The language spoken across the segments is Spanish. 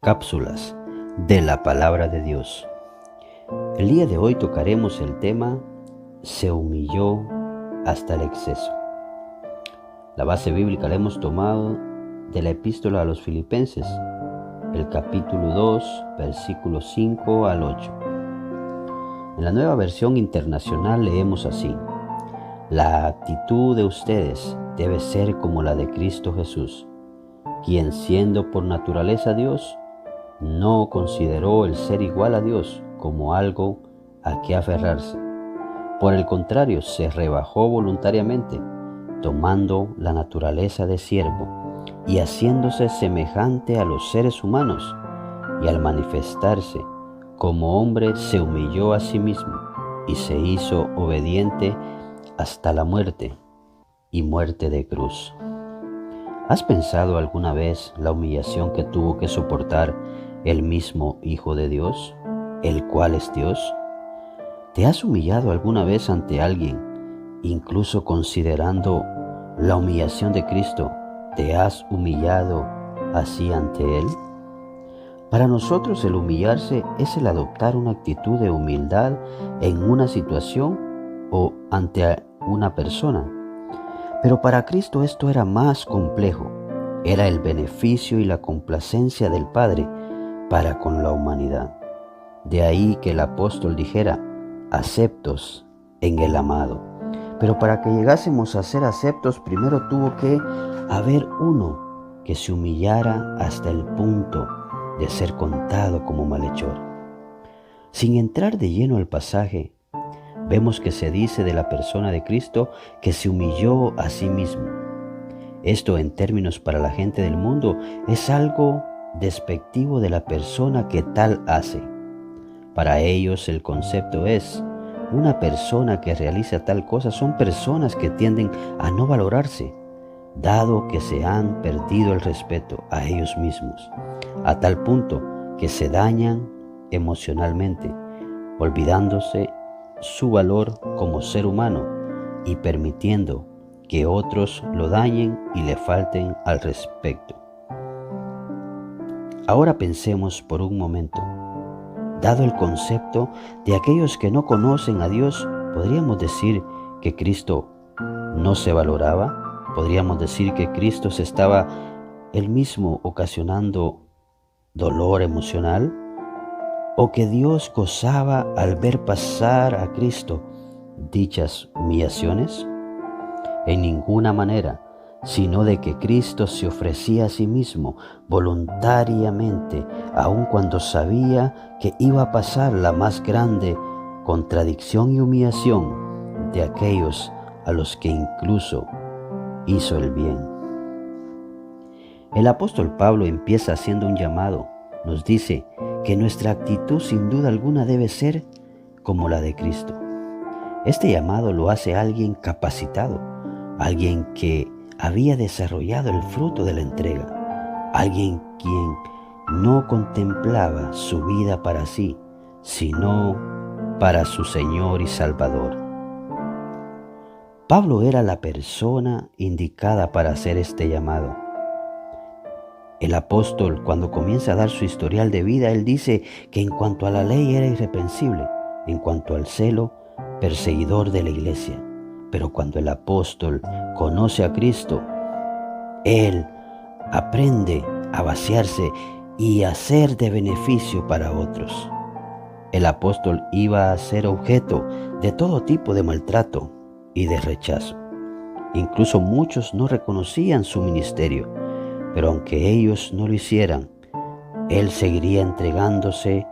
Cápsulas de la Palabra de Dios. El día de hoy tocaremos el tema "Se humilló hasta el exceso". La base bíblica la hemos tomado de la Epístola a los Filipenses, el capítulo 2, versículos 5 al 8. En la Nueva Versión Internacional leemos así: "La actitud de ustedes debe ser como la de Cristo Jesús, quien, siendo por naturaleza Dios, no consideró el ser igual a Dios como algo a que aferrarse. Por el contrario, se rebajó voluntariamente, tomando la naturaleza de siervo y haciéndose semejante a los seres humanos, y al manifestarse como hombre se humilló a sí mismo y se hizo obediente hasta la muerte y muerte de cruz". ¿Has pensado alguna vez la humillación que tuvo que soportar el mismo Hijo de Dios, el cual es Dios? ¿Te has humillado alguna vez ante alguien, incluso considerando la humillación de Cristo? ¿Te has humillado así ante Él? Para nosotros el humillarse es el adoptar una actitud de humildad en una situación o ante una persona. Pero para Cristo esto era más complejo. Era el beneficio y la complacencia del Padre para con la humanidad. De ahí que el apóstol dijera: "aceptos en el amado". Pero para que llegásemos a ser aceptos, primero tuvo que haber uno que se humillara hasta el punto de ser contado como malhechor. Sin entrar de lleno al pasaje, vemos que se dice de la persona de Cristo que se humilló a sí mismo. Esto, en términos para la gente del mundo, es algo despectivo de la persona que tal hace. Para ellos el concepto es: una persona que realiza tal cosa son personas que tienden a no valorarse, dado que se han perdido el respeto a ellos mismos, a tal punto que se dañan emocionalmente, olvidándose su valor como ser humano y permitiendo que otros lo dañen y le falten al respeto. Ahora pensemos por un momento. Dado el concepto de aquellos que no conocen a Dios, ¿podríamos decir que Cristo no se valoraba? ¿Podríamos decir que Cristo se estaba él mismo ocasionando dolor emocional? ¿O que Dios gozaba al ver pasar a Cristo dichas humillaciones? En ninguna manera, sino de que Cristo se ofrecía a sí mismo voluntariamente, aun cuando sabía que iba a pasar la más grande contradicción y humillación de aquellos a los que incluso hizo el bien. El apóstol Pablo empieza haciendo un llamado. Nos dice que nuestra actitud sin duda alguna debe ser como la de Cristo. Este llamado lo hace alguien capacitado, alguien que había desarrollado el fruto de la entrega, alguien quien no contemplaba su vida para sí, sino para su Señor y Salvador. Pablo era la persona indicada para hacer este llamado. El apóstol, cuando comienza a dar su historial de vida, él dice que en cuanto a la ley era irreprensible, en cuanto al celo, perseguidor de la iglesia. Pero cuando el apóstol conoce a Cristo, él aprende a vaciarse y a ser de beneficio para otros. El apóstol iba a ser objeto de todo tipo de maltrato y de rechazo. Incluso muchos no reconocían su ministerio, pero aunque ellos no lo hicieran, él seguiría entregándose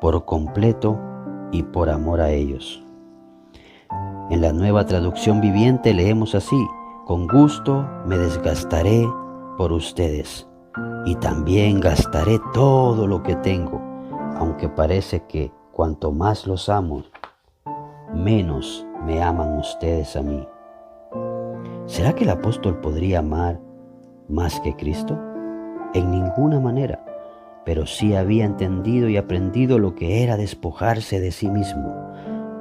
por completo y por amor a ellos. En la Nueva Traducción Viviente leemos así: "Con gusto me desgastaré por ustedes y también gastaré todo lo que tengo, aunque parece que cuanto más los amo, menos me aman ustedes a mí". ¿Será que el apóstol podría amar más que Cristo? En ninguna manera, pero sí había entendido y aprendido lo que era despojarse de sí mismo,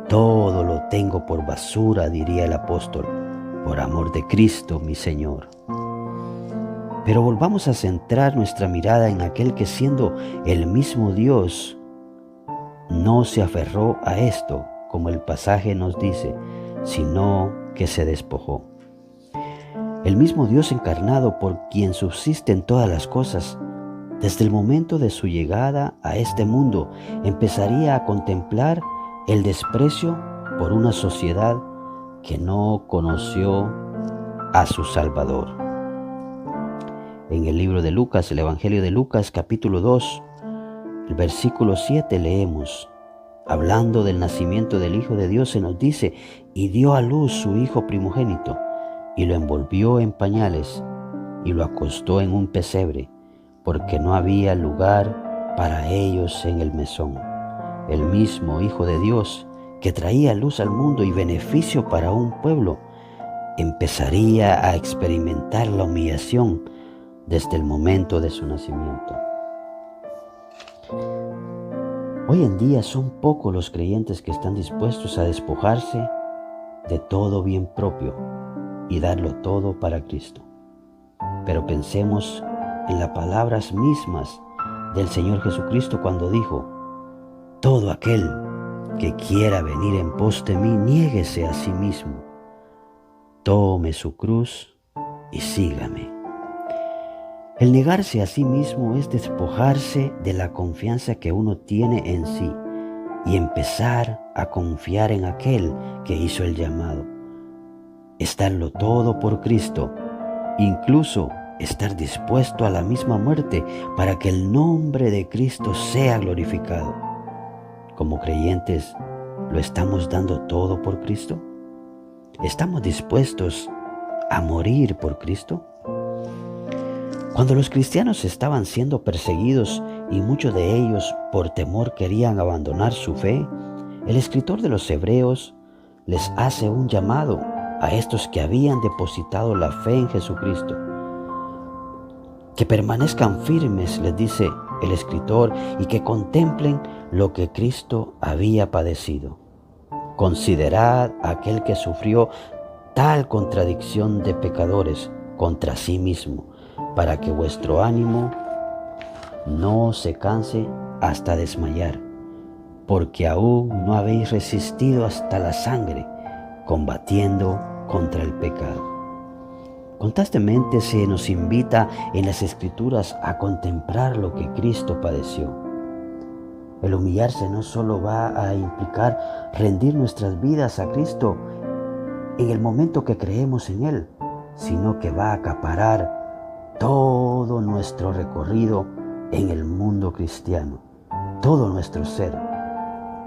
Todo lo tengo por basura, diría el apóstol, por amor de Cristo, mi Señor. Pero volvamos a centrar nuestra mirada en aquel que, siendo el mismo Dios, no se aferró a esto, como el pasaje nos dice, sino que se despojó. El mismo Dios encarnado, por quien subsisten todas las cosas, desde el momento de su llegada a este mundo, empezaría a contemplar el desprecio por una sociedad que no conoció a su Salvador. En el libro de Lucas, el Evangelio de Lucas, capítulo 2, el versículo 7 leemos, hablando del nacimiento del Hijo de Dios, se nos dice, y dio a luz su Hijo primogénito, y lo envolvió en pañales, y lo acostó en un pesebre, porque no había lugar para ellos en el mesón. El mismo Hijo de Dios, que traía luz al mundo y beneficio para un pueblo, empezaría a experimentar la humillación desde el momento de su nacimiento. Hoy en día son pocos los creyentes que están dispuestos a despojarse de todo bien propio y darlo todo para Cristo. Pero pensemos en las palabras mismas del Señor Jesucristo cuando dijo, todo aquel que quiera venir en pos de mí, niéguese a sí mismo, tome su cruz y sígame. El negarse a sí mismo es despojarse de la confianza que uno tiene en sí y empezar a confiar en aquel que hizo el llamado. Estarlo todo por Cristo, incluso estar dispuesto a la misma muerte para que el nombre de Cristo sea glorificado. Como creyentes, ¿lo estamos dando todo por Cristo? ¿Estamos dispuestos a morir por Cristo? Cuando los cristianos estaban siendo perseguidos y muchos de ellos por temor querían abandonar su fe, el escritor de los Hebreos les hace un llamado a estos que habían depositado la fe en Jesucristo. Que permanezcan firmes, les dice el escritor, y que contemplen lo que Cristo había padecido. Considerad a aquel que sufrió tal contradicción de pecadores contra sí mismo, para que vuestro ánimo no se canse hasta desmayar, porque aún no habéis resistido hasta la sangre, combatiendo contra el pecado. Constantemente se nos invita en las Escrituras a contemplar lo que Cristo padeció. El humillarse no solo va a implicar rendir nuestras vidas a Cristo en el momento que creemos en Él, sino que va a acaparar todo nuestro recorrido en el mundo cristiano, todo nuestro ser.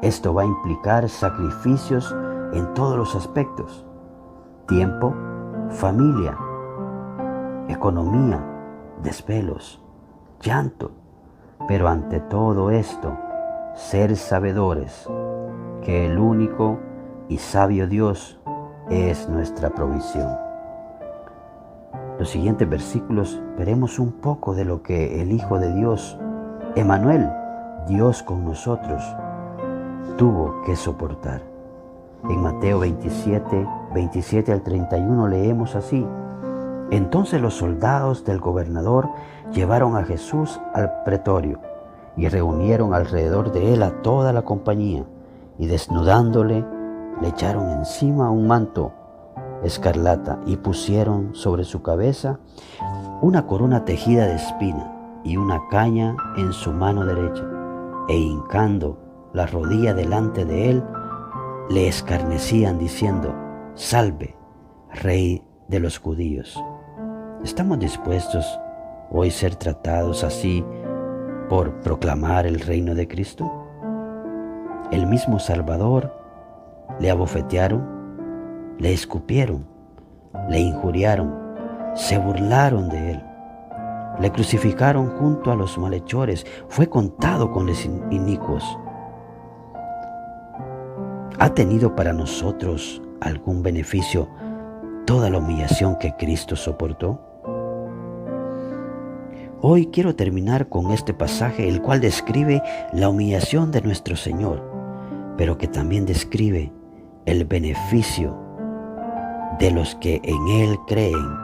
Esto va a implicar sacrificios en todos los aspectos: tiempo, familia, economía, desvelos, llanto. Pero ante todo esto, ser sabedores que el único y sabio Dios es nuestra provisión. Los siguientes versículos veremos un poco de lo que el Hijo de Dios, Emmanuel, Dios con nosotros, tuvo que soportar. En Mateo 27, 27 al 31 leemos así: Entonces los soldados del gobernador llevaron a Jesús al pretorio y reunieron alrededor de él a toda la compañía, y desnudándole, le echaron encima un manto escarlata y pusieron sobre su cabeza una corona tejida de espina y una caña en su mano derecha, e hincando la rodilla delante de él, le escarnecían diciendo: Salve, Rey de los judíos. ¿Estamos dispuestos hoy a ser tratados así por proclamar el reino de Cristo? El mismo Salvador le abofetearon, le escupieron, le injuriaron, se burlaron de él, le crucificaron junto a los malhechores, fue contado con los inicuos. ¿Ha tenido para nosotros algún beneficio toda la humillación que Cristo soportó? Hoy quiero terminar con este pasaje, el cual describe la humillación de nuestro Señor, pero que también describe el beneficio de los que en Él creen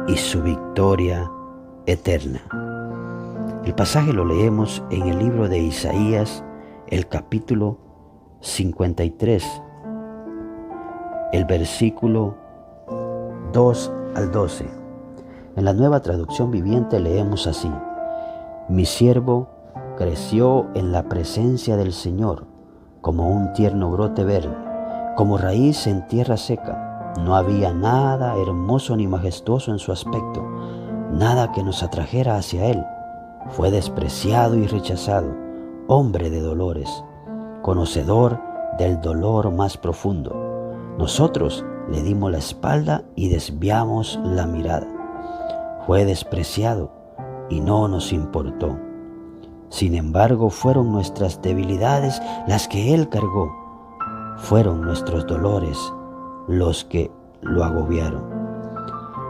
y su victoria eterna. El pasaje lo leemos en el libro de Isaías, el capítulo 53, el versículo 2 al 12. En la Nueva Traducción Viviente leemos así: Mi siervo creció en la presencia del Señor como un tierno brote verde, como raíz en tierra seca. No había nada hermoso ni majestuoso en su aspecto, nada que nos atrajera hacia Él. Fue despreciado y rechazado, hombre de dolores, conocedor del dolor más profundo. Nosotros le dimos la espalda y desviamos la mirada. Fue despreciado y no nos importó. Sin embargo, fueron nuestras debilidades las que Él cargó. Fueron nuestros dolores los que lo agobiaron.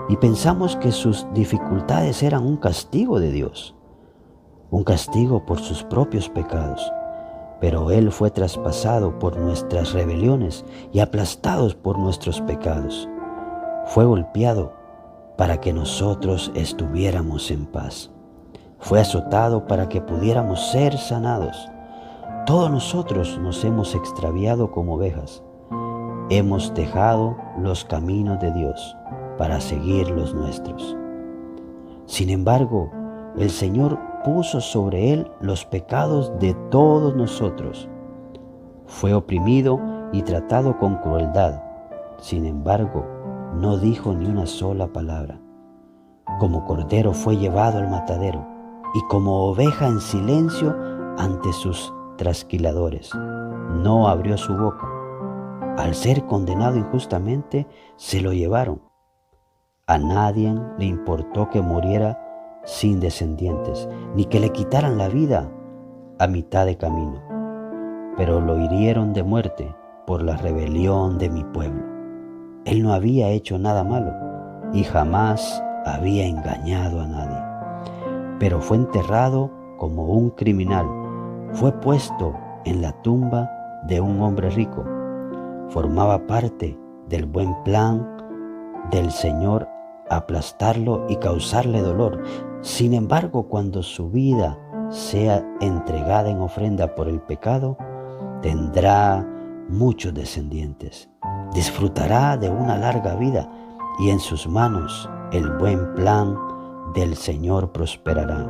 Y pensamos que sus dificultades eran un castigo de Dios, un castigo por sus propios pecados. Pero Él fue traspasado por nuestras rebeliones y aplastado por nuestros pecados. Fue golpeado para que nosotros estuviéramos en paz. Fue azotado para que pudiéramos ser sanados. Todos nosotros nos hemos extraviado como ovejas. Hemos dejado los caminos de Dios para seguir los nuestros. Sin embargo, el Señor puso sobre Él los pecados de todos nosotros. Fue oprimido y tratado con crueldad. Sin embargo, no dijo ni una sola palabra. Como cordero fue llevado al matadero, y como oveja en silencio ante sus trasquiladores. No abrió su boca. Al ser condenado injustamente, se lo llevaron. A nadie le importó que muriera sin descendientes, ni que le quitaran la vida a mitad de camino. Pero lo hirieron de muerte por la rebelión de mi pueblo. Él no había hecho nada malo y jamás había engañado a nadie. Pero fue enterrado como un criminal. Fue puesto en la tumba de un hombre rico. Formaba parte del buen plan del Señor aplastarlo y causarle dolor. Sin embargo, cuando su vida sea entregada en ofrenda por el pecado, tendrá muchos descendientes. Disfrutará de una larga vida y en sus manos el buen plan del Señor prosperará.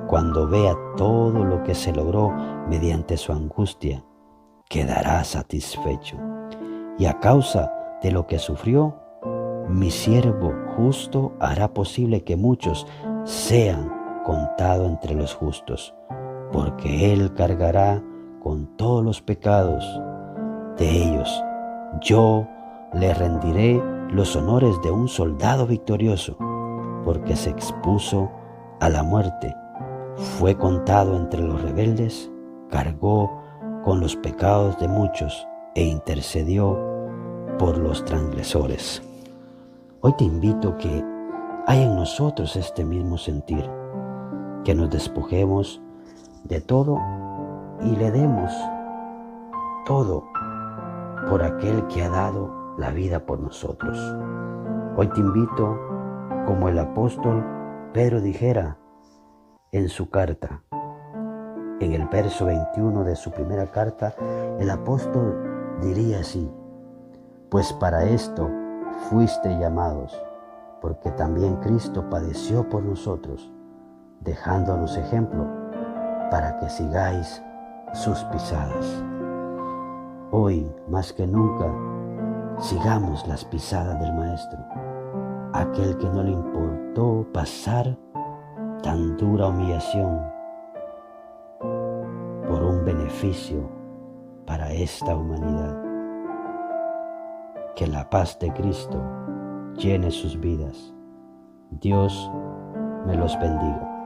Cuando vea todo lo que se logró mediante su angustia, quedará satisfecho. Y a causa de lo que sufrió, mi siervo justo hará posible que muchos sean contados entre los justos, porque Él cargará con todos los pecados de ellos. Yo le rendiré los honores de un soldado victorioso, porque se expuso a la muerte, fue contado entre los rebeldes, cargó con los pecados de muchos e intercedió por los transgresores. Hoy te invito que haya en nosotros este mismo sentir, que nos despojemos de todo y le demos todo por aquel que ha dado la vida por nosotros. Hoy te invito, como el apóstol Pedro dijera en su carta, en el verso 21 de su primera carta, el apóstol diría así: pues para esto fuiste llamados, porque también Cristo padeció por nosotros, dejándonos ejemplo para que sigáis sus pisadas. Hoy, más que nunca, sigamos las pisadas del Maestro, aquel que no le importó pasar tan dura humillación por un beneficio para esta humanidad. Que la paz de Cristo llene sus vidas. Dios me los bendiga.